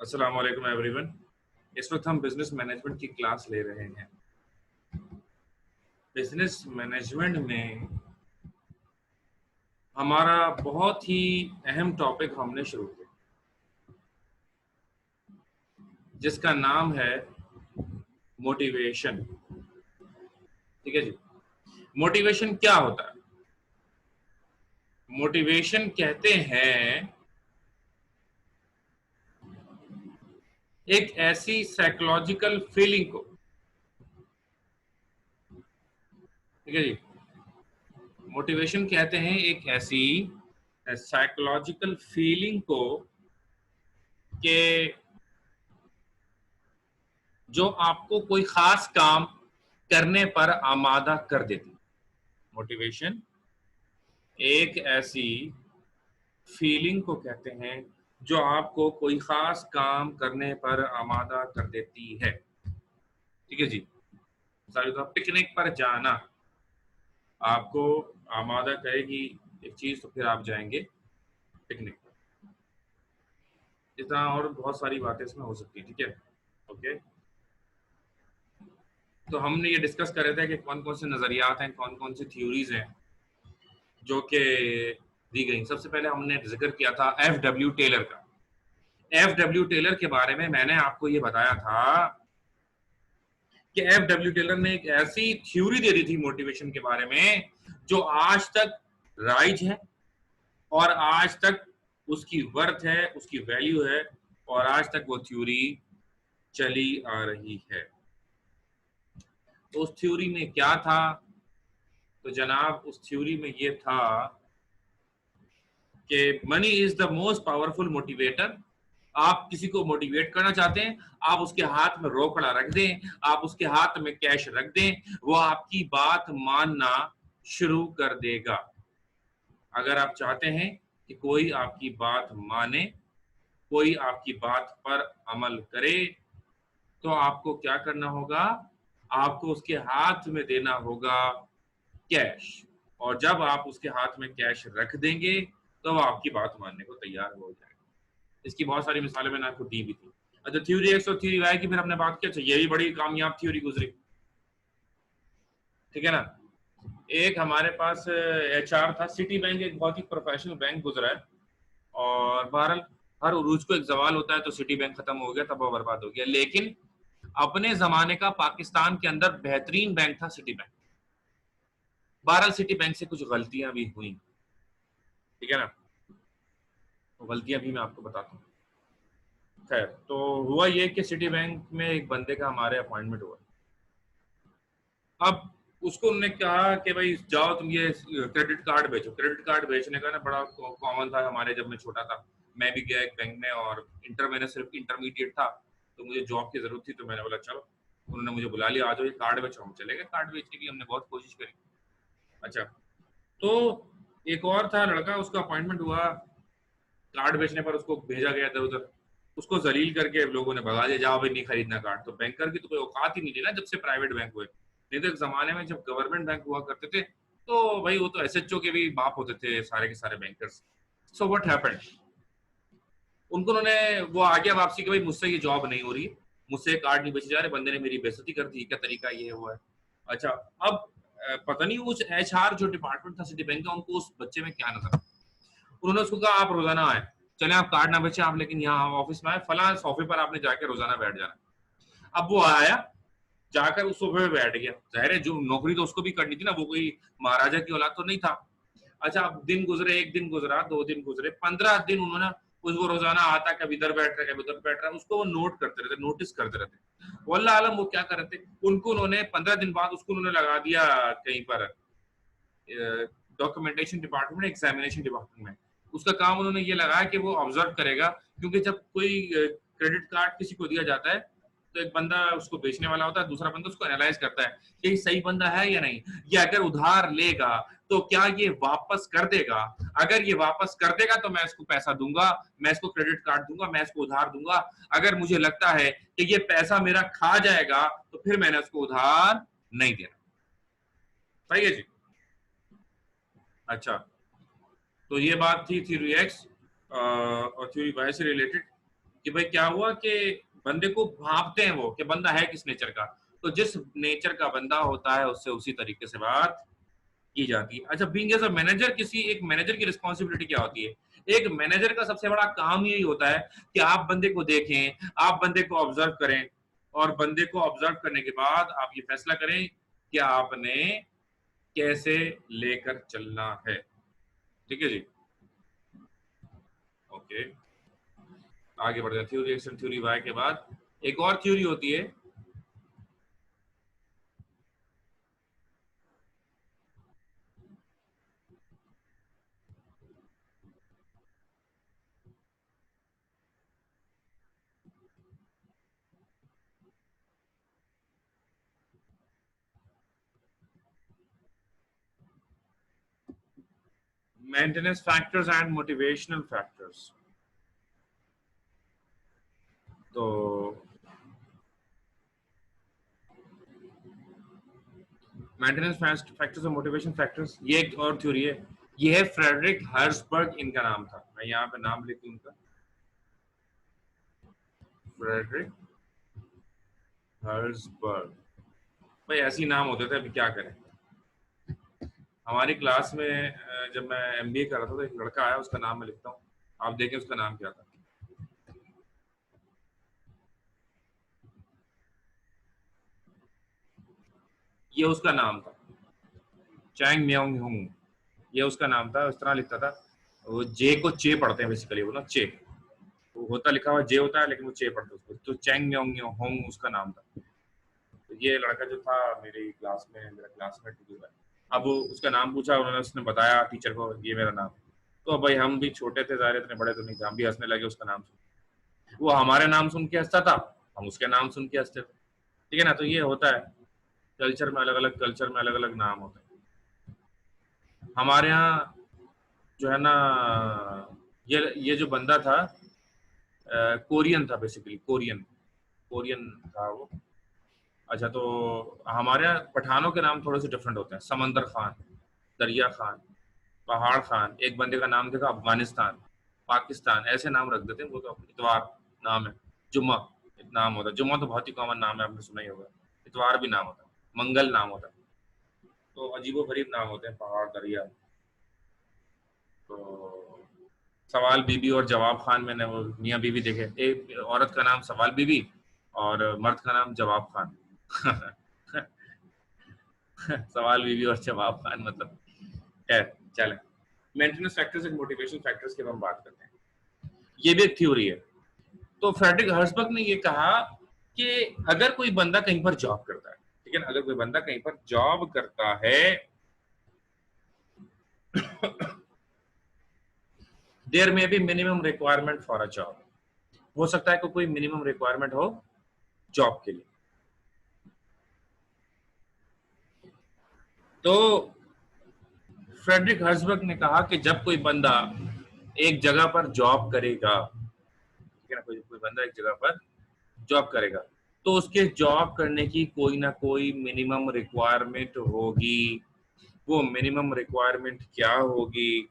अस्सलाम वालेकुम एवरीवन। इस वक्त हम बिजनेस मैनेजमेंट की क्लास ले रहे हैं। बिजनेस मैनेजमेंट में हमारा बहुत ही अहम टॉपिक हमने शुरू किया जिसका नाम है मोटिवेशन। ठीक है जी। मोटिवेशन क्या होता है? मोटिवेशन कहते हैं एक ऐसी साइकोलॉजिकल फीलिंग को। ठीक है जी। मोटिवेशन कहते हैं एक ऐसी साइकोलॉजिकल फीलिंग को कि जो आपको कोई खास काम करने पर आमादा कर देती। मोटिवेशन एक ऐसी फीलिंग को कहते हैं जो आपको कोई खास काम करने पर आमादा कर देती है। ठीक है जी। मिसाल के पिकनिक पर जाना आपको आमादा करेगी एक चीज, तो फिर आप जाएंगे पिकनिक पर। इतना और बहुत सारी बातें इसमें हो सकती है। ठीक है, ओके। तो हमने ये डिस्कस कर रहे थे कि कौन कौन से नजरियात हैं, कौन कौन सी थ्योरीज हैं जो कि दी गई। सबसे पहले हमने जिक्र किया था एफ.डब्ल्यू. टेलर का। एफ.डब्ल्यू. टेलर के बारे में मैंने आपको ये बताया था कि एफ.डब्ल्यू. टेलर ने एक ऐसी थ्योरी दे दी थी मोटिवेशन के बारे में जो आज तक राइज है और आज तक उसकी वर्थ है, उसकी वैल्यू है, और आज तक वो थ्योरी चली आ रही है। तो उस थ्योरी में क्या था? तो जनाब उस थ्योरी में ये था कि money is the most powerful motivator. आप किसी को मोटिवेट करना चाहते हैं, आप उसके हाथ में रोकड़ा रख दें, आप उसके हाथ में कैश रख दें, वो आपकी बात मानना शुरू कर देगा। अगर आप चाहते हैं कि कोई आपकी बात माने, कोई आपकी बात पर अमल करे, तो आपको क्या करना होगा? आपको उसके हाथ में देना होगा कैश। और जब आप उसके हाथ में कैश रख देंगे तो वो आपकी बात मानने को तैयार हो जाएगा। इसकी बहुत सारी मिसालें मैंने आपको दी भी थी। अच्छा, थ्योरी एक्स और थ्योरी वाई की फिर हमने बात की। अच्छा, ये भी बड़ी कामयाब थ्योरी गुजरी। ठीक है ना। एक हमारे पास एचआर था। सिटी बैंक एक बहुत ही प्रोफेशनल बैंक गुजरा है, और बहरहाल हर उरूज को एक जवाल होता है। तो सिटी बैंक खत्म हो गया, तब वो बर्बाद हो गया। लेकिन अपने जमाने का पाकिस्तान के अंदर बेहतरीन बैंक था सिटी बैंक। बहरहाल सिटी बैंक से कुछ गलतियां भी हुई। ठीक है ना। तो गलतियां भी मैं आपको बताता हूँ। खैर, तो हुआ ये कि सिटी बैंक में एक बंदे का हमारे अपॉइंटमेंट हुआ। अब उसको उन्होंने कहा कि भाई जाओ तुम ये क्रेडिट कार्ड बेचो। क्रेडिट कार्ड बेचने का ना बड़ा कॉमन था हमारे, जब मैं छोटा था मैं भी गया एक बैंक में, और मैंने सिर्फ इंटरमीडिएट था, तो मुझे जॉब की जरूरत थी। तो मैंने बोला चलो। उन्होंने मुझे बुला लिया, आ जाओ ये कार्ड बेचो। हम चले गए कार्ड बेचने की, हमने बहुत कोशिश करी। अच्छा, तो एक और था लड़का, उसका अपॉइंटमेंट हुआ। कार्ड बेचने पर उसको भेजा गया इधर उधर, उसको जलील करके लोगों ने भगा दिया, जाओ भाई नहीं खरीदना कार्ड। तो बैंकर की तो कोई औकात ही नहीं थी ना, जब से प्राइवेट बैंक हुए। नहीं तो एक जमाने में जब गवर्नमेंट बैंक हुआ करते थे, तो भाई वो तो एसएचओ के भी बाप होते थे सारे के सारे बैंकर्स। सो व्हाट हैपेंड, उनको उन्होंने वो आ गया वापसी कि भाई मुझसे ये जॉब नहीं हो रही, मुझसे कार्ड नहीं बेचे जा रहे, बंदे ने मेरी बेइज्जती कर दी, क्या तरीका ये हुआ है। अच्छा, अब पता नहीं उस एचआर जो डिपार्टमेंट था सिटी बैंक का, उनको उस बच्चे में क्या नजर, उन्होंने उसको कहा आप रोजाना आए, चले आप कार्ड ना बेचे आप, लेकिन यहाँ ऑफिस में आए, फला सोफे पर आपने जाके रोजाना बैठ जाना। अब वो आया, जाकर उस सोफे पे बैठ गया। जाहिर है जो नौकरी तो उसको भी करनी थी ना, वो कोई महाराजा की औलाद तो नहीं था। अच्छा, अब दिन गुजरे, एक दिन गुजरा, 2 दिन गुजरे, 15 दिन उन्होंने उसको रोजाना आता, कभी इधर बैठ रहा, कभी उधर बैठ रहा, उसको वो नोट करते रहते, नोटिस करते रहते। वल्लाह आलम वो क्या कर रहे थे, उनको उन्होंने 15 दिन बाद उसको उन्होंने लगा दिया कहीं पर डॉक्यूमेंटेशन डिपार्टमेंट, एग्जामिनेशन डिपार्टमेंट में। उसका काम उन्होंने ये लगाया कि वो ऑब्जर्व करेगा, क्योंकि जब कोई क्रेडिट कार्ड किसी को दिया जाता है, तो एक बंदा उसको बेचने वाला होता है, दूसरा बंदा उसको एनालाइज करता है कि ये सही बंदा है या नहीं, ये अगर उधार लेगा तो क्या ये वापस कर देगा, अगर ये वापस कर देगा तो मैं इसको पैसा दूंगा, मैं इसको क्रेडिट कार्ड दूंगा, मैं इसको उधार दूंगा। अगर मुझे लगता है कि ये पैसा मेरा खा जाएगा तो फिर मैंने उसको उधार नहीं देना। सही है जी। अच्छा, तो ये बात थी थ्योरी एक्स और थ्योरी वाई से रिलेटेड, कि भाई क्या हुआ कि बंदे को भांपते हैं वो कि बंदा है किस नेचर का, तो जिस नेचर का बंदा होता है उससे उसी तरीके से बात की जाती है। अच्छा, बीइंग एज अ मैनेजर, किसी एक मैनेजर की रिस्पॉन्सिबिलिटी क्या होती है? एक मैनेजर का सबसे बड़ा काम यही होता है कि आप बंदे को देखें, आप बंदे को ऑब्जर्व करें, और बंदे को ऑब्जर्व करने के बाद आप ये फैसला करें कि आपने कैसे लेकर चलना है। ठीक है जी, ओके। आगे बढ़ते हैं। थ्योरी एक्शन थ्योरी वाई के बाद एक और थ्योरी होती है, maintenance factors and motivational factors. तो मेंटेनेंस फैक्टर्स और मोटिवेशन फैक्टर्स, ये एक और थ्योरी है। ये है फ्रेडरिक हर्सबर्ग, इनका नाम था। मैं यहाँ पे नाम लिख दूं उनका, फ्रेडरिक हर्सबर्ग। भाई ऐसे ही नाम होते थे, अभी क्या करें। हमारी क्लास में जब मैं एमबीए कर रहा था तो एक लड़का आया, उसका नाम मैं लिखता हूँ, आप देखें उसका नाम क्या था। ये उसका नाम था, चैंग म्योंग हुंग, ये उसका नाम था। इस तरह लिखता था वो, जे को चे पढ़ते हैं बेसिकली वो ना, चे वो होता, लिखा हुआ जे होता है लेकिन वो चे पढ़ते हैं उसको, तो चैंग म्योंग होंग उसका नाम था। तो ये लड़का जो था मेरी क्लास में, मेरा क्लासमेट था। अब उसका नाम पूछा उन्होंने, उसने बताया टीचर को ये मेरा नाम। तो अब भाई हम भी छोटे थे, ज़ाहिर इतने बड़े तो नहीं थे, हम भी हंसने लगे उसका नाम सुन। वो हमारे नाम सुन के हंसता था, हम उसके नाम सुन के हंसते थे। ठीक है ना, तो ये होता है, कल्चर में अलग अलग, कल्चर में अलग अलग नाम होते हैं। हमारे यहाँ जो है ना, ये जो बंदा था कोरियन था, बेसिकली कोरियन, कोरियन था वो। अच्छा, तो हमारे यहाँ पठानों के नाम थोड़े से डिफरेंट होते हैं। समंदर खान, दरिया खान, पहाड़ खान, एक बंदे का नाम देखा अफगानिस्तान, पाकिस्तान, ऐसे नाम रख देते हैं वो। तो इतवार नाम है, जुम्मा एक नाम होता है, जुम्मा तो बहुत ही कॉमन नाम है, आपने सुना ही होगा। इतवार भी नाम होता है, मंगल नाम होता है। तो अजीबो गरीब नाम होते हैं, पहाड़, दरिया। तो सवाल बीबी और जवाब खान, मैंने वो मियाँ बीवी देखे, एक औरत का नाम सवाल बीबी और मर्द का नाम जवाब खान। सवाल बीबी और जवाब खान मतलब, खैर चले। Maintenance factors and motivation factors की हम बात करते हैं। ये भी एक थ्योरी है। तो फ्रेडरिक हर्सबर्ग ने ये कहा कि अगर कोई बंदा कहीं पर जॉब करता है, ठीक है ना, अगर कोई बंदा कहीं पर जॉब करता है, देयर में B minimum requirement for a job. हो सकता है कि कोई मिनिमम रिक्वायरमेंट हो जॉब के लिए। तो फ्रेडरिक हर्सबर्ग ने कहा कि जब कोई बंदा एक जगह पर जॉब करेगा, ठीक है ना, कोई कोई बंदा एक जगह पर जॉब करेगा, तो उसके जॉब करने की कोई ना कोई मिनिमम रिक्वायरमेंट होगी। वो मिनिमम रिक्वायरमेंट क्या होगी?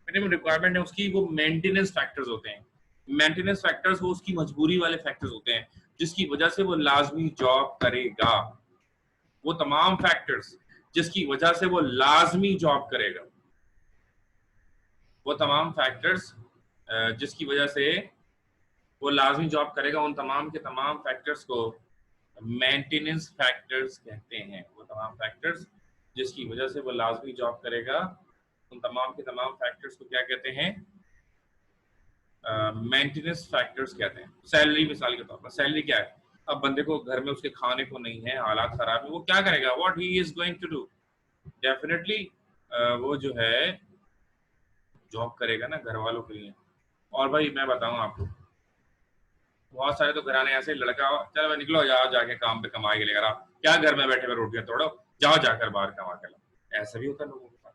मिनिमम रिक्वायरमेंट है उसकी, वो मेंटेनेंस फैक्टर्स होते हैं। मेंटेनेंस फैक्टर्स वो उसकी मजबूरी वाले फैक्टर्स होते हैं, जिसकी वजह से वो लाजमी जॉब करेगा। वो तमाम फैक्टर्स जिसकी वजह से वो लाजमी जॉब करेगा, वो तमाम फैक्टर्स जिसकी वजह से वो लाजमी जॉब करेगा, उन तमाम के तमाम फैक्टर्स को मेंटेनेंस फैक्टर्स कहते हैं। वो तमाम फैक्टर्स जिसकी वजह से वो लाजमी जॉब करेगा, उन तमाम के तमाम फैक्टर्स को क्या कहते हैं? मेंटेनेंस फैक्टर्स कहते हैं। सैलरी, मिसाल के तौर पर सैलरी क्या है? अब बंदे को घर में उसके खाने को नहीं है, हालात खराब है, वो क्या करेगा? What he is going to do? Definitely वो जो है जॉब करेगा ना घर वालों के लिए। और भाई मैं बताऊं आपको, बहुत सारे तो घराने ऐसे, लड़का चलो भाई निकलो, जाओ जाके काम पे कमाई के लेकर आओ, क्या घर में बैठे हुए रोटियां तोड़ो, जाओ जाकर बाहर कमा के लाओ। ऐसा भी होता है लोगों के साथ।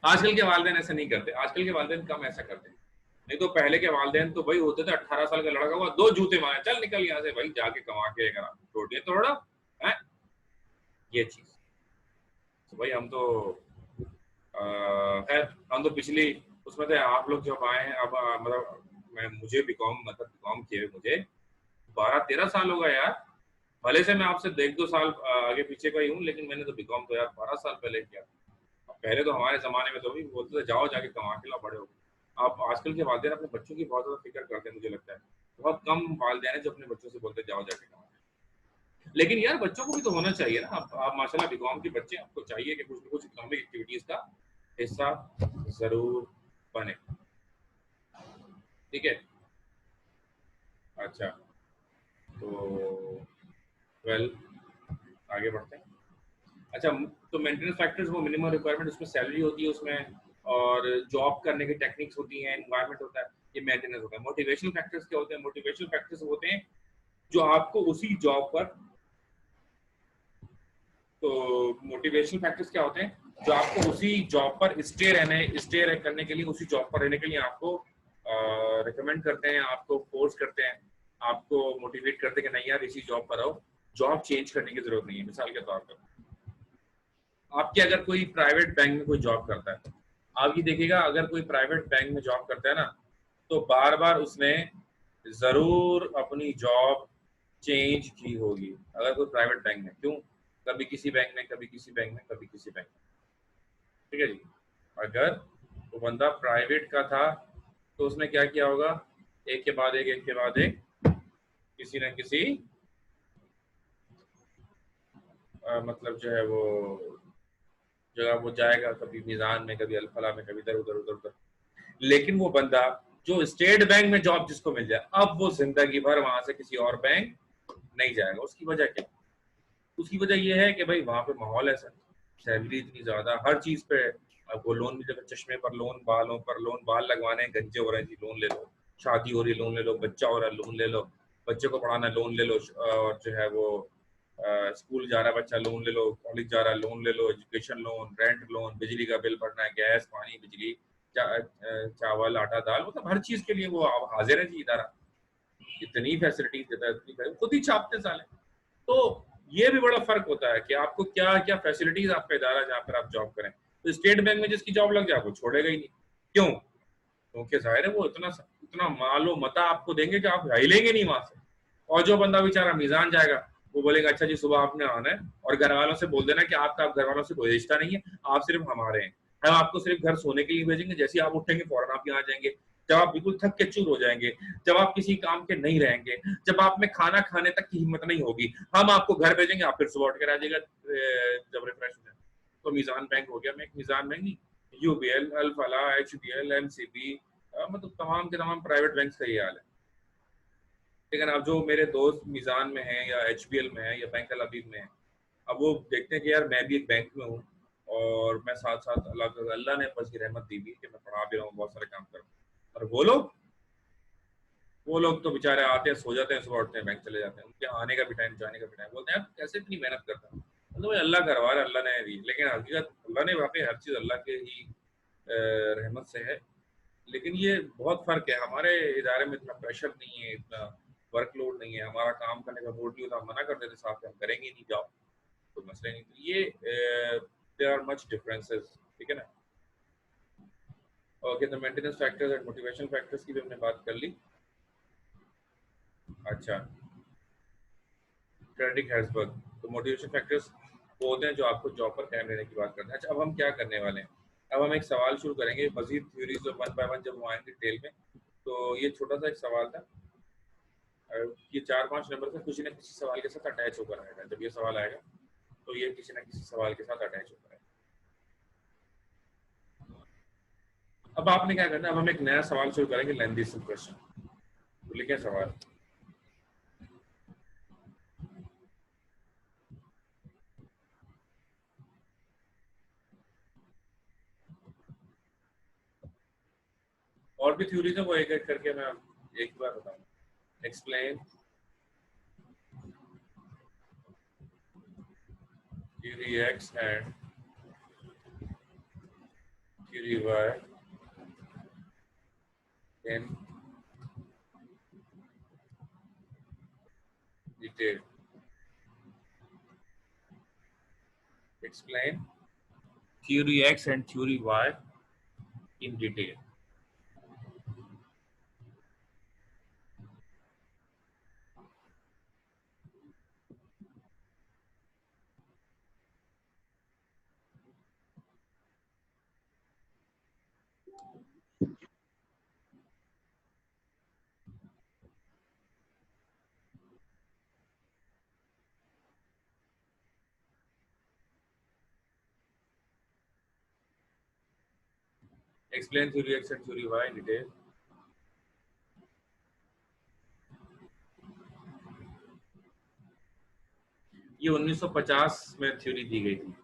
आजकल के वालिदैन ऐसा नहीं करते, आजकल के वालिदैन कम ऐसा करते हैं। नहीं तो पहले के वालिदैन तो भाई होते थे, 18 साल का लड़का हुआ, 2 जूते मारे, चल निकल यहाँ से भाई, जाके कमा के लेकर आ, रोटियां तोड़ो है, ये चीज। तो भाई हम तो खैर हम तो पिछली उसमें से आप लोग जब आए हैं, अब मतलब मुझे बीकॉम, मतलब बीकॉम किए मुझे 12-13 साल हो गए यार। भले से मैं आपसे 1-2 साल आगे पीछे का ही हूँ, लेकिन मैंने तो बीकॉम तो यार 12 साल पहले किया। पहले तो हमारे जमाने में तो भी बोलते थे जाओ जाके कमा के लाओ, बड़े हो। आप आजकल के वालिदैन अपने बच्चों की बहुत ज्यादा फिक्र करते हैं, मुझे लगता है बहुत कम वालिदैन है जो अपने बच्चों से बोलते हैं जाओ जाके कमा। लेकिन यार बच्चों को भी तो होना चाहिए ना। आप माशाल्लाह बीकॉम के बच्चे, आपको चाहिए कि कुछ ना कुछ इकोनॉमिक एक्टिविटीज का हिस्सा जरूर बने। ठीक है, अच्छा, तो वेल आगे बढ़ते हैं। अच्छा, तो मेंटेनेंस फैक्टर्स वो मिनिमम रिक्वायरमेंट, उसमें सैलरी होती है उसमें, और जॉब करने की टेक्निक्स होती हैं, एनवायरनमेंट होता है, ये मेंटेनेंस होता है। मोटिवेशनल फैक्टर्स क्या होते हैं? मोटिवेशनल फैक्टर्स होते हैं जो आपको उसी जॉब पर, तो मोटिवेशनल फैक्टर्स क्या होते हैं जो आपको उसी जॉब पर स्टे करने के लिए, उसी जॉब पर रहने के लिए आपको रिकमेंड करते हैं, आपको फोर्स करते हैं, आपको मोटिवेट करते हैं कि नहीं यार इसी जॉब पर रहो, जॉब चेंज करने की जरूरत नहीं है। मिसाल के तौर पर आपके अगर कोई प्राइवेट बैंक में कोई जॉब करता है, आप ये देखिएगा अगर कोई प्राइवेट बैंक में जॉब करता है ना, तो बार बार उसने जरूर अपनी जॉब चेंज की होगी। अगर कोई प्राइवेट बैंक में, क्यों, कभी किसी बैंक में, कभी किसी बैंक में, कभी किसी बैंक में। ठीक है जी। अगर वो बंदा प्राइवेट का था तो उसने क्या किया होगा, एक के बाद एक, एक के बाद एक, किसी न किसी मतलब जो है वो जगह वो जाएगा, कभी मीजान में, कभी अलफला में, कभी इधर उधर उधर उधर। लेकिन वो बंदा जो स्टेट बैंक में जॉब जिसको मिल जाए, अब वो जिंदगी भर वहां से किसी और बैंक नहीं जाएगा। उसकी वजह क्या? उसकी वजह यह है कि भाई वहां पे माहौल ऐसा, सैलरी इतनी ज्यादा, हर चीज पे आपको लोन मिलेगा, चश्मे पर लोन, बालों पर लोन, बाल लगवाने हैं गंजे हो रहे हैं जी लोन ले लो, शादी हो रही है लोन ले लो, बच्चा हो रहा है लोन ले लो, बच्चे को पढ़ाना लोन ले लो, और जो है वो स्कूल जा रहा है बच्चा लोन ले लो, कॉलेज जा रहा है लोन ले लो, एजुकेशन लोन, रेंट लोन, बिजली का बिल भरना है, गैस पानी बिजली, चावल आटा दाल, मतलब हर चीज के लिए वो हाजिर है जी इदारा। इतनी फैसिलिटीज देता है, इतनी खुद ही छापते साले। तो ये भी बड़ा फर्क होता है कि आपको क्या क्या फैसिलिटीज आपका इदारा जहाँ पर आप जॉब करें। तो स्टेट बैंक में जिसकी जॉब लग जाए वो छोड़ेगा ही नहीं। क्यों? क्योंकि जाहिर है वो इतना इतना मालो मता आपको देंगे कि आप हिलेंगे नहीं वहां से। और जो बंदा बेचारा मीजान जाएगा, वो बोलेगा अच्छा जी सुबह आपने आना है, और घर वालों से बोल देना कि आपका आप घर वालों से कोई रिश्ता नहीं है, आप सिर्फ हमारे हैं, हम आपको सिर्फ घर सोने के लिए भेजेंगे, जैसे आप उठेंगे फौरन आप यहाँ आ जाएंगे, जब आप बिल्कुल थक के चूर हो जाएंगे, जब आप किसी काम के नहीं रहेंगे, जब आप में खाना खाने तक की हिम्मत नहीं होगी, हम आपको घर भेजेंगे, आप फिर सुबह उठ कर आ जाएगा जब रिफ्रेश हो जाए। तो मीजान बैंक हो गया, मैं एक मीजान बैंक नहीं, यूबीएल, अल फला, एचबीएल, एमसीबी, मतलब तमाम के तमाम प्राइवेट बैंक का ये हाल है। लेकिन अब जो मेरे दोस्त मीजान में हैं या एचबीएल में है या बैंक अल अबीब में है, अब वो देखते हैं कि यार मैं भी एक बैंक में हूँ, और मैं साथ साथ अल्लाह अल्लाह ने बस की रहमत दी हुई कि मैं पढ़ा भी रहा हूँ, बहुत सारे काम कर रहा हूँ। और वो लोग तो बेचारे आते हैं, सो जाते हैं, सुबह उठते हैं बैंक चले जाते हैं, उनके आने का भी टाइम, जाने का भी टाइम, बोलते हैं यार कैसे इतनी मेहनत करता है। मतलब भाई अल्लाह करवा रहा है, अल्लाह ने दी, लेकिन हकीकत अल्लाह ने वाकई हर चीज़ अल्लाह के ही रहमत से है। लेकिन ये बहुत फर्क है, हमारे इदारे में इतना प्रेशर नहीं है, इतना वर्कलोड नहीं है, हमारा काम करने का मूड नहीं होता, हम मना कर देते साहब हम करेंगे नहीं, जाओ, तो मसले नहीं। तो ये देयर आर मच डिफरेंसेस। ठीक है ना? ओके, तो maintenance factors and motivation factors की भी हमने बात कर ली। अच्छा, फ्रेडरिक हेर्ज़बर्ग, तो मोटिवेशन फैक्टर्स वो होते हैं जो आपको जॉब पर कायम रहने की बात करते हैं। अच्छा, अब हम क्या करने वाले हैं, अब हम एक सवाल शुरू करेंगे, मजीद थ्योरीज वन बाय वन जब हम आएंगे डिटेल में। तो ये छोटा सा एक सवाल था, ये 4-5 नंबर से किसी न किसी सवाल के साथ अटैच होकर आएगा। जब ये सवाल आएगा तो ये किसी न किसी सवाल के साथ अटैच होकर आएगा। अब आपने क्या करना है, अब हम एक नया सवाल शुरू करेंगे, लेंथी क्वेश्चन। तो लिखे सवाल, और भी थ्योरीज है वो एक एक करके मैं एक बार बताऊंगा। Explain theory X and theory Y in detail. Explain theory X and theory Y in detail. Explain theory X and theory Y in detail. ये 1950 में थ्योरी दी गई थी।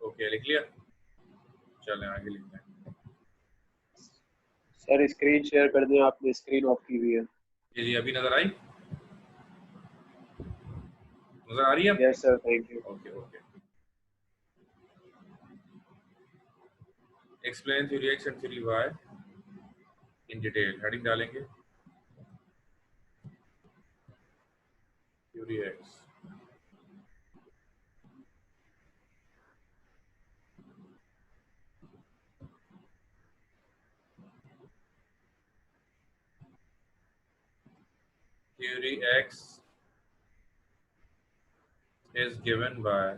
ओके, लिख लिया? चलें आगे लिखते हैं। सर स्क्रीन शेयर कर दें, आपने स्क्रीन ऑफ की हुई है। जी अभी नजर आई? नजर आ रही है? Yes sir, thank you. Okay okay. Explain theory X and theory Y in detail, heading डालेंगे theory X. Theory X is given by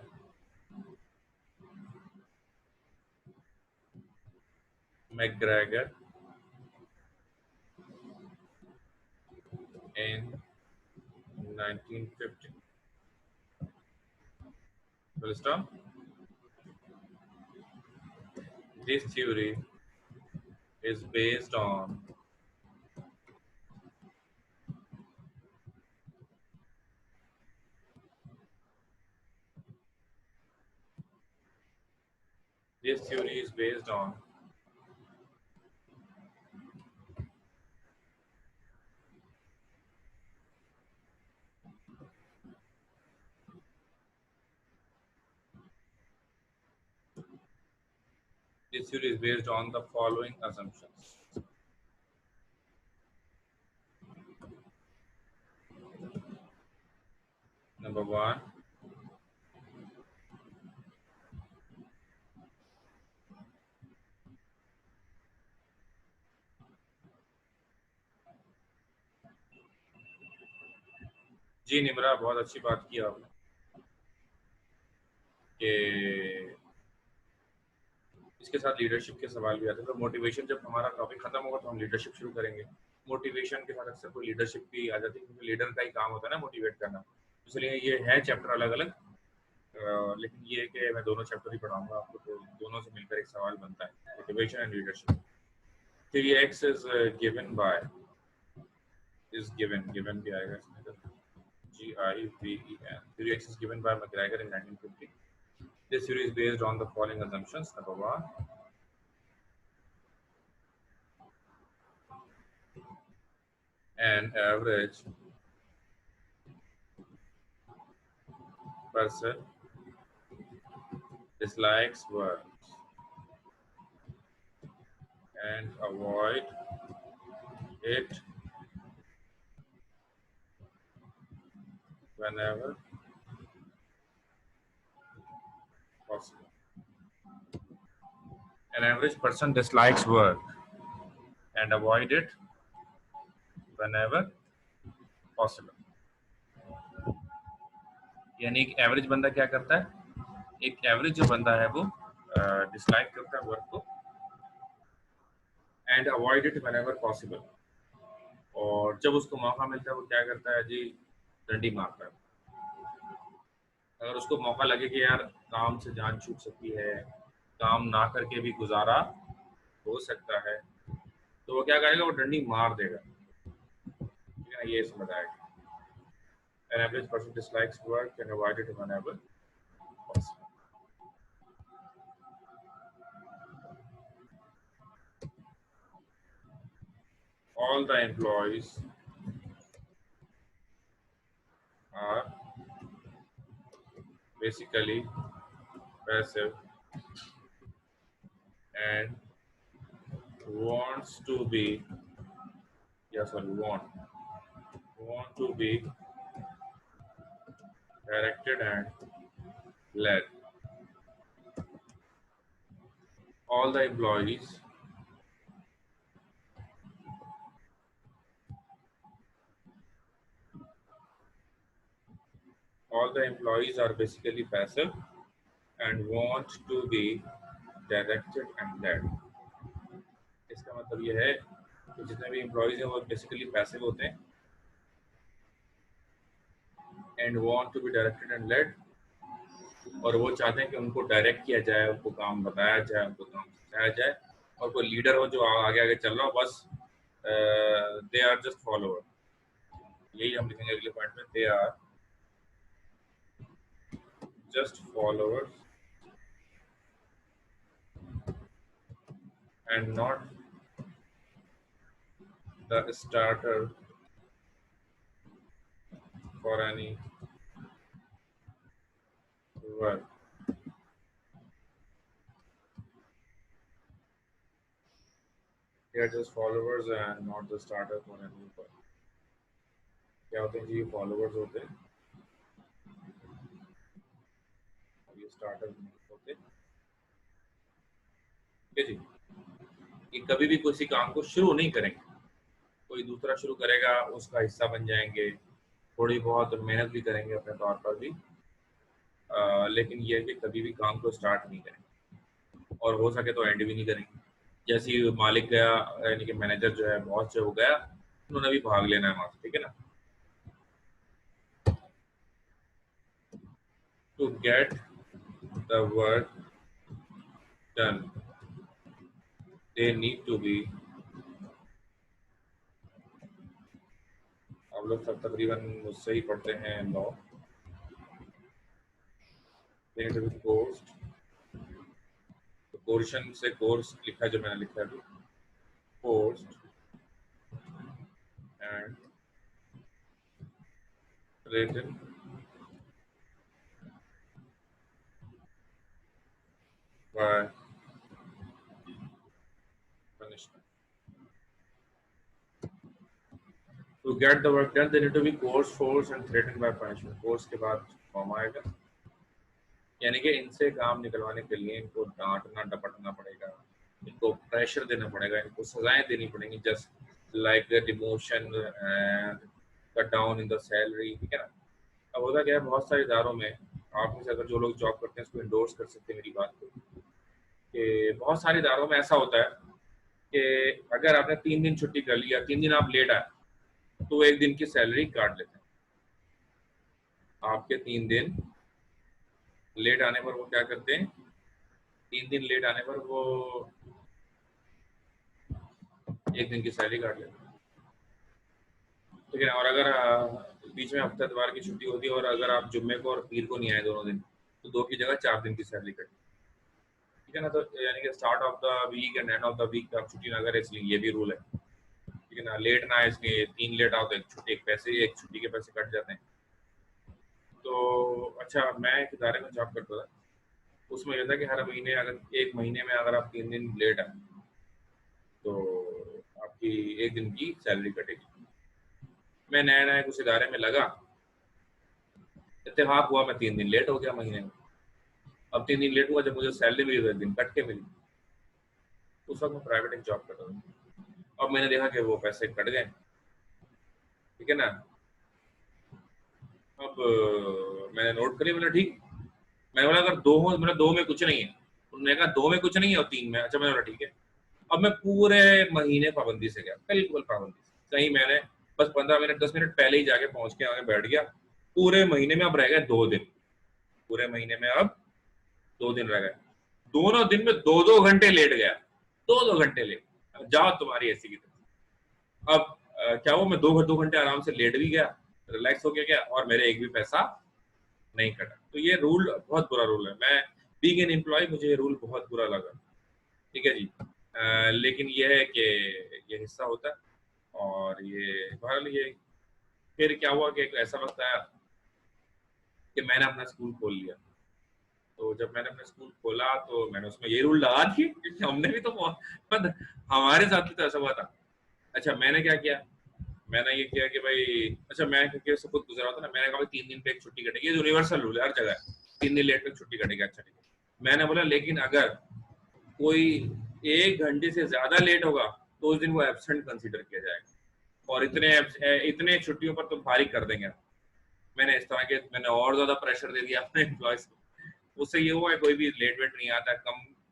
McGregor in 1950. Full stop. This theory is based on this theory is based on this theory is based on the following assumptions. Number one, जी निमरा बहुत अच्छी बात की आपने कि इसके साथ leadership के सवाल भी आते हैं। तो मोटिवेशन, जब हमारा टॉपिक खत्म होगा तो हम लीडरशिप शुरू करेंगे। मोटिवेशन के साथ अक्सर कोई लीडरशिप भी आ जाती है, क्योंकि लीडर का ही काम होता है ना मोटिवेट करना। इसलिए ये है चैप्टर अलग अलग, लेकिन ये है कि मैं दोनों चैप्टर ही पढ़ाऊंगा आपको, तो दोनों से मिलकर एक सवाल बनता है, motivation and leadership. Theory X is given by is given भी आएगा इसमें तो GIVEN. Theory X is given by McGregor in 1950. This theory is based on the following assumptions. Number one, an average person dislikes words and avoid it whenever possible. An average person dislikes work and avoid it whenever possible. यानी एक average बंदा क्या करता है, एक average जो बंदा है वो डिसलाइक करता है वर्क को and avoid it whenever possible, और जब उसको मौका मिलता है वो क्या करता है जी, डंडी मारता है। अगर उसको मौका लगे कि यार काम से जान छूट सकती है, काम ना करके भी गुजारा हो सकता है, तो वो क्या करेगा, वो डंडी मार देगा। ठीक है ना, ये समझ आएगा। An average person dislikes work and avoid it whenever possible. All the employees are basically passive and wants to be, want to be directed and led. all the employees are basically passive and want to be directed and led. इसका मतलब ये है कि जितने भी employees हैं वो basically passive होते हैं and want to be directed and led, और वो चाहते हैं कि उनको डायरेक्ट किया जाए, उनको काम बताया जाए, उनको काम सिखाया जाए, और कोई लीडर हो जो आगे आगे चल रहा हो, बस दे आर जस्ट फॉलोअर। यही हम लिखेंगे अगले पॉइंट में, they are just followers and not the starter for any work. They are just followers and not the starter for any work. क्या होते हैं जी? फॉलोअर्स होते हैं, ये स्टार्टर होते हैं। ठीक है जी, ये कभी भी किसी काम को शुरू नहीं करेंगे, कोई दूसरा शुरू करेगा उसका हिस्सा बन जाएंगे, थोड़ी बहुत मेहनत भी करेंगे अपने तौर पर भी, लेकिन ये है कि कभी भी काम को स्टार्ट नहीं करेंगे और हो सके तो एंड भी नहीं करेंगे। जैसे ही मालिक गया, यानी कि मैनेजर जो है, बॉस जो हो गया, उन्होंने भी भाग लेना है वहां से, ठीक है ना। To get the work done they need to be, आप लोग सब तकरीबन मुझसे ही पढ़ते हैं law, they need to be forced, तो कोर्शन से कोर्स लिखा है जो मैंने लिखा है अभी, forced and written by punishment. To get the work done, they need to be coerced, forced and threatened by punishment. Coerce के बाद कॉमा आएगा, यानी कि इनसे काम निकलवाने के लिए इनको डांटना डपटना पड़ेगा, इनको प्रेशर देना पड़ेगा, इनको सजाएं देनी पड़ेंगी, just like demotion and cut down in the salary, ठीक है ना। अब होता क्या है, बहुत सारे इदारों में, आप में से अगर जो लोग जॉब करते हैं उसको इंडोर्स कर सकते हैं मेरी बात को, कि बहुत सारे इदारों में ऐसा होता है कि अगर आपने 3 दिन छुट्टी कर ली या 3 दिन आप लेट आए तो 1 दिन की सैलरी काट लेते हैं। आपके 3 दिन लेट आने पर वो क्या करते हैं, 3 दिन लेट आने पर वो 1 दिन की सैलरी काट लेते हैं, ठीक है। और अगर बीच में हफ्ता इतवार की छुट्टी होती है और अगर आप जुम्मे को और पीर को नहीं आए दोनों दिन, तो 2 की जगह 4 दिन की सैलरी कटी, ठीक है ना। तो यानी कि start of the week and end of the week आप छुट्टी ना करें, इसलिए ये भी रूल है, ठीक है ना। लेट ना आए इसलिए 3 लेट आओ तो एक छुट्टी एक छुट्टी के पैसे कट जाते हैं। तो अच्छा, मैं एक इदारे में जॉब करता था, उसमें यह था कि हर महीने, अगर 1 महीने में अगर आप 3 दिन लेट आए तो आपकी 1 दिन की सैलरी कटेगी। मैं नया नया कुछ इदारे में लगा, इत्तेफाक हुआ मैं 3 दिन लेट हो गया महीने में। अब 3 दिन लेट हुआ, जब मुझे सैलरी मिली तो 1 दिन कट के मिली। उस वक्त मैं प्राइवेट एक जॉब करता था, अब मैंने देखा कि वो पैसे कट गए, ठीक है ना। अब मैंने नोट करी, बोला ठीक, मैंने बोला अगर 2 हो, मतलब 2 में कुछ नहीं है, उन्होंने कहा 2 में कुछ नहीं है और 3 में, अच्छा मैंने बोला ठीक है। अब मैं पूरे महीने पाबंदी से गया, बिल्कुल पाबंदी से, कहीं मैंने बस 15 मिनट 10 मिनट पहले ही जाके पहुंच के आगे बैठ गया। पूरे महीने में अब रह गए 2 दिन, पूरे महीने में अब 2 दिन रह गए, दोनों दिन में 2-2 घंटे लेट गया, 2-2 घंटे लेट। अब जाओ तुम्हारी ऐसी की तरह। अब क्या हुआ, मैं 2 घंटे आराम से लेट भी गया, रिलैक्स हो गया और मेरे एक भी पैसा नहीं कटा। तो ये रूल बहुत बुरा रूल है, मैं बीइंग एन एम्प्लॉय मुझे ये रूल बहुत बुरा लगा, ठीक है जी। लेकिन ये है कि ये हिस्सा होता है, और ये बहरहाल ये फिर क्या हुआ कि एक ऐसा वक्त आया कि मैंने अपना स्कूल खोल लिया। तो जब मैंने अपना स्कूल खोला तो मैंने उसमें ये रूल लगा दिए, क्योंकि हमने भी तो हमारे साथ भी तो ऐसा हुआ था। अच्छा मैंने क्या किया, मैंने ये किया कि भाई, अच्छा मैं क्योंकि सब कुछ गुजरा था ना, मैंने कहा 3 दिन पे एक छुट्टी कटेगी, ये यूनिवर्सल रूल है हर जगह, 3 दिन लेट पे छुट्टी कटेगी, अच्छा ठीक है। मैंने बोला लेकिन अगर कोई 1 घंटे से ज्यादा लेट होगा तो उस दिन वो एब्सेंट कंसीडर किया जाएगा, और इतने छुट्टियों पर तो भारी कर देंगे। मैंने और ज्यादा प्रेशर दे दिया अपने एम्प्लॉयज को। उससे ये हुआ है कोई भी लेट वेट नहीं आता,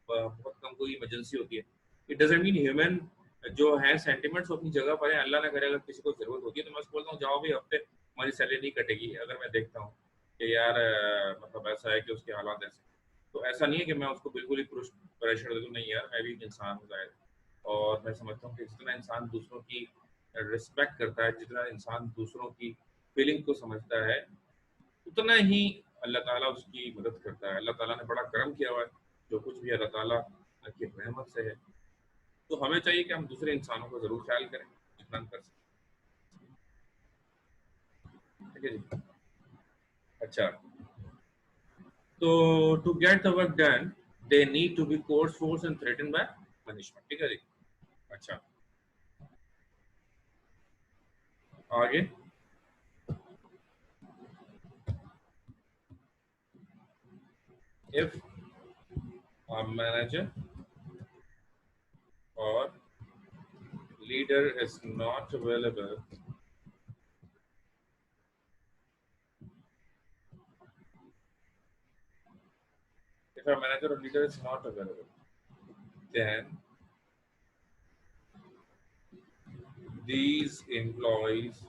बहुत कम कोई इमरजेंसी होती है। इट डजंट मीन ह्यूमन जो है सेंटिमेंट्स अपनी जगह पर है। अल्लाह ना करे अगर किसी को जरूरत होती है तो मैं उसको बोलता हूँ जाओ भी, हफ्ते हमारी सैलरी नहीं कटेगी। अगर मैं देखता हूँ कि यार मतलब ऐसा है कि उसके हालात ऐसे, तो ऐसा नहीं है कि मैं उसको बिल्कुल ही प्रेशर दे दूँ, नहीं यार मैं भी एक इंसान हूँ शायद। और मैं समझता हूँ कि जितना इंसान दूसरों की रिस्पेक्ट करता है, जितना इंसान दूसरों की फीलिंग को समझता है, उतना ही अल्लाह ताला उसकी मदद करता है। अल्लाह ताला ने बड़ा करम किया हुआ है, जो कुछ भी अल्लाह ताला की रहमत से है। तो हमें चाहिए कि हम दूसरे इंसानों का जरूर ख्याल करें जितना हम कर सकते हैं। ठीक है जी। अच्छा, तो to get the work done they need to be coerce force and threaten by punishment. ठीक है जी। अच्छा, आगे। If a manager or leader is not available, if a manager or leader is not available, then these employees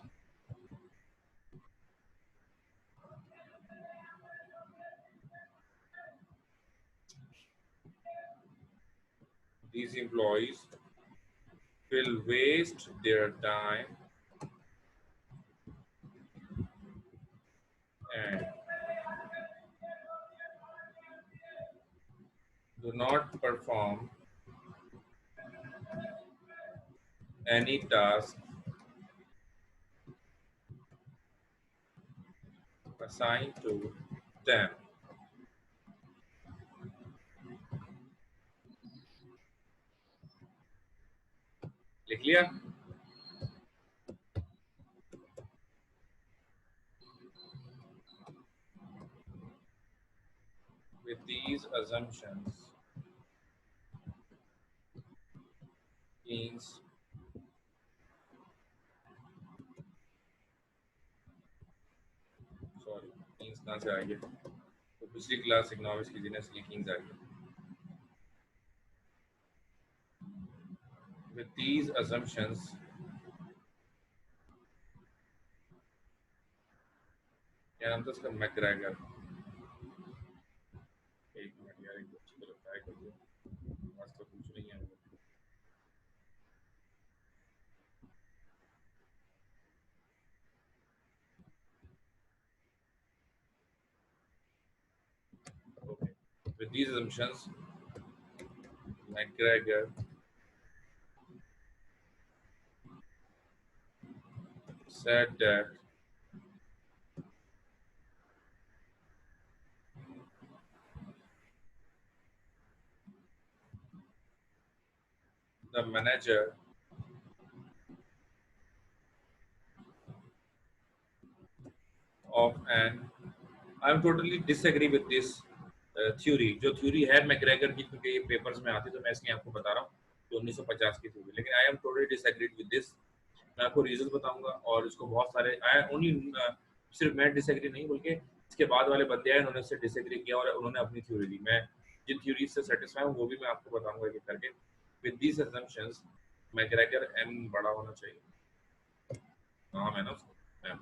these employees will waste their time and do not perform any task assigned to them. लिख लिया? With these assumptions means sorry means कहाँ से आ गया? तो पिछली class ignore कीजिए ना, इसलिए कीन्स आ गया। With these assumptions क्या नाम था उसका, मैकग्रेगर। एक मिनट यार, एक अच्छी तरह ट्राई कर दो, आज तो कुछ नहीं है। Okay. With these assumptions, McGregor said that the manager of an I am totally disagree with this theory। जो थ्योरी है मैकग्रेगर की, क्योंकि ये पेपर्स में आती है तो मैं इसलिए आपको बता रहा हूँ कि 1950 की थ्योरी, लेकिन I am totally disagreed with this. मैं आपको रीजन बताऊंगा और इसको बहुत सारे आई ओनली सिर्फ मैं डिसएग्री नहीं बल्कि इसके बाद वाले बंदे आए उन्होंने इससे डिसएग्री किया और उन्होंने अपनी थ्योरी दी। मैं जिन थ्योरी से सेटिस्फाई हूँ वो भी मैं आपको बताऊंगा एक करके। With these assumptions McGregor M बड़ा होना चाहिए। नाम है ना उसका M.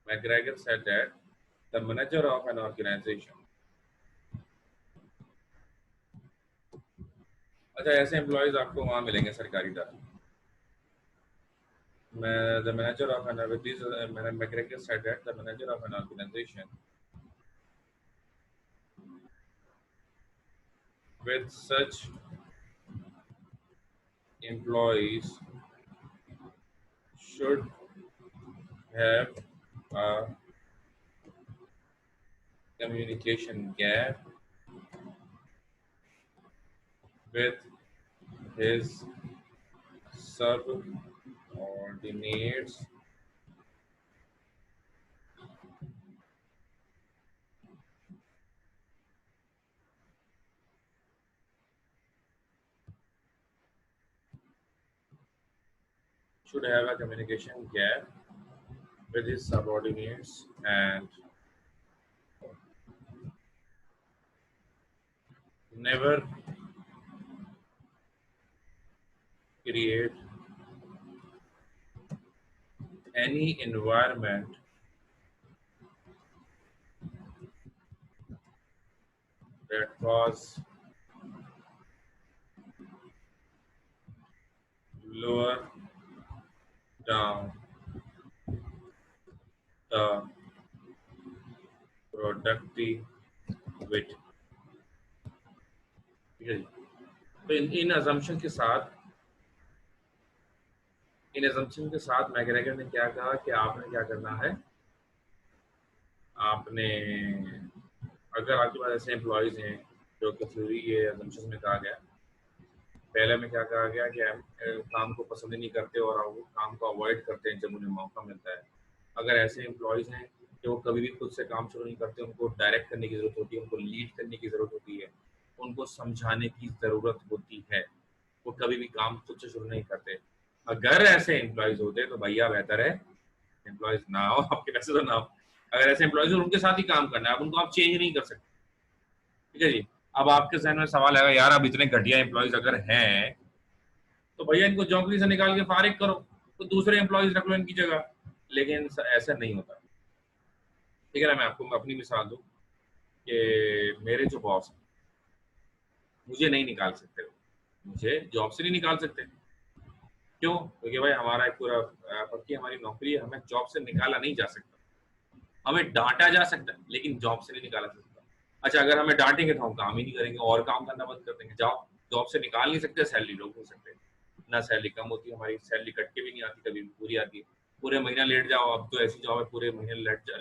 McGregor said that the manager of an organization, अच्छा ऐसे एम्प्लॉयज आपको वहां मिलेंगे सरकारी दफ्तर। The manager of an with these McGregor said that the manager of an organization with such employees should have a communication gap with his subordinates should have a communication gap with his subordinates and never create any environment that cause lower down the productivity. ठीक है जी। तो इन assumption के साथ McGregor ने क्या कहा कि आपने क्या करना है, आपने अगर आपके पास ऐसे एम्प्लॉयज हैं जो कि थ्योरी ये assumptions में कहा गया, पहले में क्या कहा गया कि हम काम को पसंद नहीं करते और वो काम को अवॉइड करते हैं जब उन्हें मौका मिलता है। अगर ऐसे एम्प्लॉयज हैं कि वो कभी भी खुद से काम शुरू नहीं करते, उनको डायरेक्ट करने की ज़रूरत होती है, उनको लीड करने की ज़रूरत होती है, उनको समझाने की ज़रूरत होती है, वो कभी भी काम खुद से शुरू नहीं करते। अगर ऐसे एम्प्लॉयज होते तो भैया बेहतर है एम्प्लॉयज ना हो, आपके पैसे तो ना हो। अगर ऐसे एम्प्लॉयज हो उनके साथ ही काम करना है, अब उनको आप चेंज नहीं कर सकते। ठीक है जी। अब आपके जहन में सवाल आएगा, यार अब इतने घटिया एम्प्लॉयज अगर हैं तो भैया इनको नौकरी से निकाल के फारिग करो, तो दूसरे एम्प्लॉयज रख लो इनकी जगह। लेकिन ऐसा नहीं होता। ठीक है ना, मैं आपको अपनी मिसाल दूं कि मेरे जो बॉस हैं मुझे नहीं निकाल सकते, मुझे जॉब से नहीं निकाल सकते। क्यों? क्योंकि भाई हमारा एक पूरा पक्की हमारी नौकरी है, हमें जॉब से निकाला नहीं जा सकता। हमें डांटा जा सकता है लेकिन जॉब से नहीं निकाला जा सकता। अच्छा, अगर हमें डांटेंगे तो हम काम ही नहीं करेंगे और काम करना बंद कर देंगे। जाओ, जॉब से निकाल नहीं सकते, सैलरी रोक नहीं सकते। ना सैलरी कम होती है, हमारी सैलरी कट के भी नहीं आती, कभी भी पूरी आती है। पूरे महीना लेट जाओ, अब तो ऐसी जॉब है पूरे महीने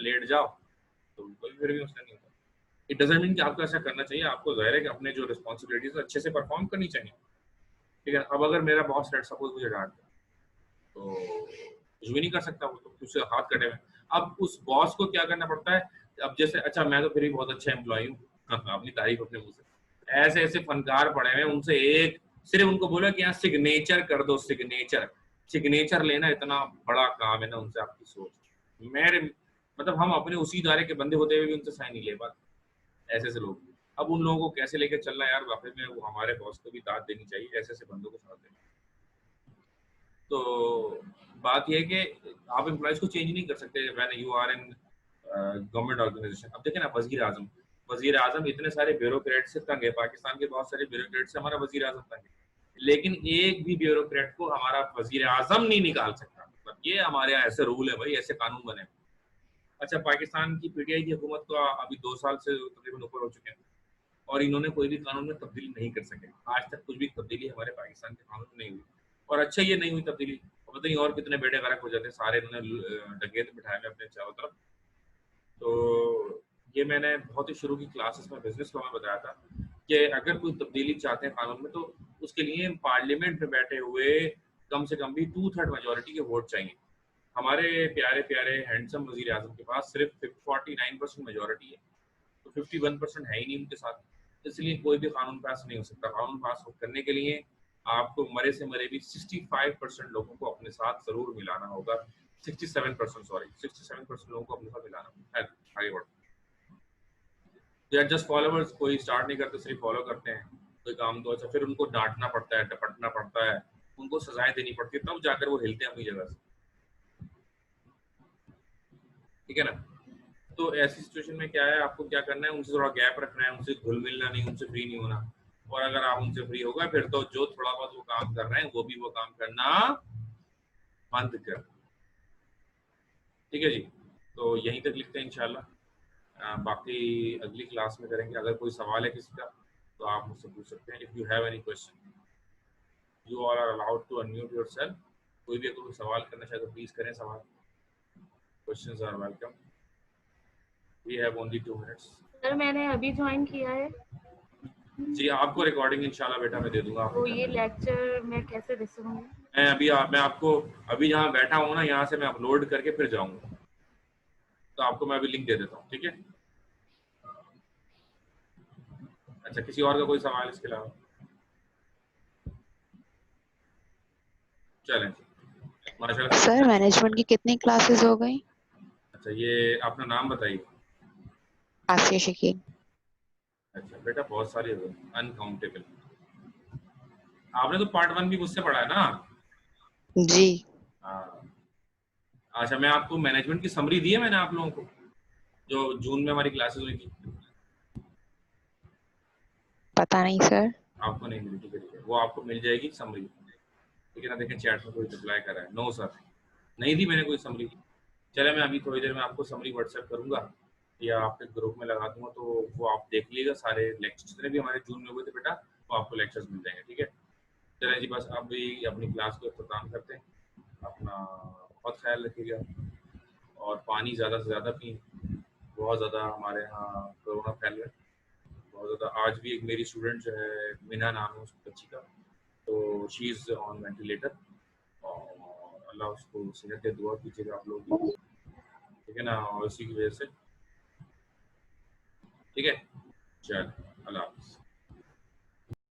लेट जाओ तो कभी फिर भी उसका नहीं होता। इट डजंट मीन कि आपको ऐसा करना चाहिए, आपको जाहिर है कि अपने जो रिस्पॉन्सिबिलिटीज अच्छे से परफॉर्म करनी चाहिए। ठीक है, अब अगर मेरा बॉस लेट सपोज मुझे डांट तो कुछ भी नहीं कर सकता, वो तो उससे हाथ कटे हुए। अब उस बॉस को क्या करना पड़ता है, अब जैसे अच्छा मैं तो फिर भी बहुत अच्छा एम्प्लॉय हूँ, अपनी तारीफ अपने मुंह से, ऐसे ऐसे फनकार पड़े हुए उनसे एक सिर्फ उनको बोला कि यहाँ सिग्नेचर कर दो, सिग्नेचर लेना इतना बड़ा काम है ना, उनसे आपकी सोच। मेरे मतलब हम अपने उसी इदारे के बंदे होते हुए भी उनसे साइन नहीं ले पाते, ऐसे ऐसे लोग। अब उन लोगों को कैसे लेके चलना है यार, वाकई में वो हमारे बॉस को भी दाद देनी चाहिए, ऐसे ऐसे बंदों को साथ देना। तो बात यह है कि आप एम्प्लॉयज को चेंज नहीं कर सकते when you are in government organisation. अब देखें ना, वजीर आजम इतने सारे ब्यूरोक्रेट से तंग है, पाकिस्तान के बहुत सारे ब्यूरोक्रेट से हमारा वजीर आजम तंग है, लेकिन एक भी ब्यूरोक्रेट को हमारा वजीर आजम नहीं निकाल सकता। मतलब ये हमारे यहाँ ऐसे रूल है भाई, ऐसे कानून बने। अच्छा, पाकिस्तान की पीटीआई की हुकूमत को अभी 2 साल से तकरीबन ऊपर हो चुके हैं और इन्होंने कोई भी कानून में तब्दीली नहीं कर सके। आज तक कुछ भी तब्दीली हमारे पाकिस्तान के कानून में नहीं हुई, और अच्छा ये नहीं हुई तब्दीली, पता नहीं और कितने बेड़े गर्क हो जाते, सारे इन्होंने डकैत बिठाए हुए अपने चारों तरफ। तो ये मैंने बहुत ही शुरू की क्लासेस में बिजनेस लॉ में बताया था कि अगर कोई तब्दीली चाहते हैं कानून में तो उसके लिए पार्लियामेंट में बैठे हुए कम से कम भी 2/3 मेजोरिटी के वोट चाहिए। हमारे प्यारे प्यारे हैंडसम वजीर आजम के पास सिर्फ 49% मेजोरिटी है, तो 51% है ही नहीं उनके साथ, इसलिए कोई भी कानून पास नहीं हो सकता। कानून पास करने के लिए आपको मरे से मरे भी 65% लोगों को अपने साथ जरूर मिलाना होगा। 67% लोगों को अपने साथ मिलाना है। आगे बढ़ो, दे आर जस्ट फॉलोअर्स, कोई स्टार्ट नहीं करते, सिर्फ फॉलो करते हैं कोई काम तो। अच्छा, फिर उनको डांटना पड़ता है, डपटना पड़ता है, उनको सजाएं देनी पड़ती है, तब जाकर वो हिलते हैं अपनी जगह से। ठीक है ना। तो ऐसी सिचुएशन में क्या है, आपको क्या करना है, उनसे थोड़ा गैप रखना है, उनसे घुल मिलना नहीं, उनसे फ्री नहीं होना। और अगर आप उनसे फ्री हो गए फिर तो जो थोड़ा बहुत वो काम कर रहे हैं वो भी वो काम करना बंद कर। ठीक है जी। तो यहीं तक लिखते हैं इंशाल्लाह, बाकी अगली क्लास में करेंगे। अगर कोई सवाल है किसी का तो आप मुझसे पूछ सकते हैं। If you have any question you all are allowed to unmute yourself. कोई भी अगर कोई सवाल करना चाहे तो प्लीज करें सवाल। Questions are welcome. We have only 2 minutes. Sir मैंने अभी ज्वाइन किया है। जी, आपको रिकॉर्डिंग इंशाल्लाह बेटा मैं दे दूंगा। आप तो ये लेक्चर मैं कैसे दे सकूंगी? मैं आपको अभी जहाँ बैठा हूँ ना, यहाँ से मैं अपलोड करके फिर जाऊंगा, तो आपको मैं अभी लिंक दे देता हूँ। ठीक है। अच्छा, किसी और का कोई सवाल इसके अलावा? चलें। माशाल्लाह। सर मैनेजमेंट की कितनी क्लासेस हो गई? अच्छा, ये अपना नाम बताइए। आसिया शकील। अच्छा बेटा, बहुत सारी हो गई, अनकाउंटेबल। आपने तो पार्ट 1 भी मुझसे पढ़ा है ना? जी। हाँ। अच्छा, मैं आपको मैनेजमेंट की समरी दी है मैंने आप लोगों को, जो जून में हमारी क्लासेस हुई थी? पता नहीं सर। आपको नहीं मिली? ठीक है ठीक है, वो आपको मिल जाएगी समरी। ठीक है ना? देखें चैट में कोई रिप्लाई कर रहा है, नो सर नहीं दी मैंने कोई समरी। चले, मैं अभी थोड़ी देर में आपको समरी व्हाट्सएप करूंगा या आपके ग्रुप में लगा दूंगा, तो वो आप देख लीजिएगा। सारे लेक्चर जितने भी हमारे जून में हुए थे बेटा, वो आपको लेक्चर्स मिल जाएंगे। ठीक है, चलें जी, बस अब भी अपनी क्लास को इख्तिताम करते हैं। अपना बहुत ख्याल रखिएगा और पानी ज़्यादा से ज़्यादा पिए। बहुत ज़्यादा हमारे यहाँ कोरोना फैल रहा है, बहुत ज़्यादा। आज भी एक मेरी स्टूडेंट जो है, मीना नाम है उस बच्ची का, तो शी इज़ ऑन वेंटिलेटर, और अल्लाह उसको सेहत दे, दुआ कीजिएगा आप लोग भी। ठीक है ना? और इसी की वजह से, ठीक है, चल, अल्लाह हाफ़िज़।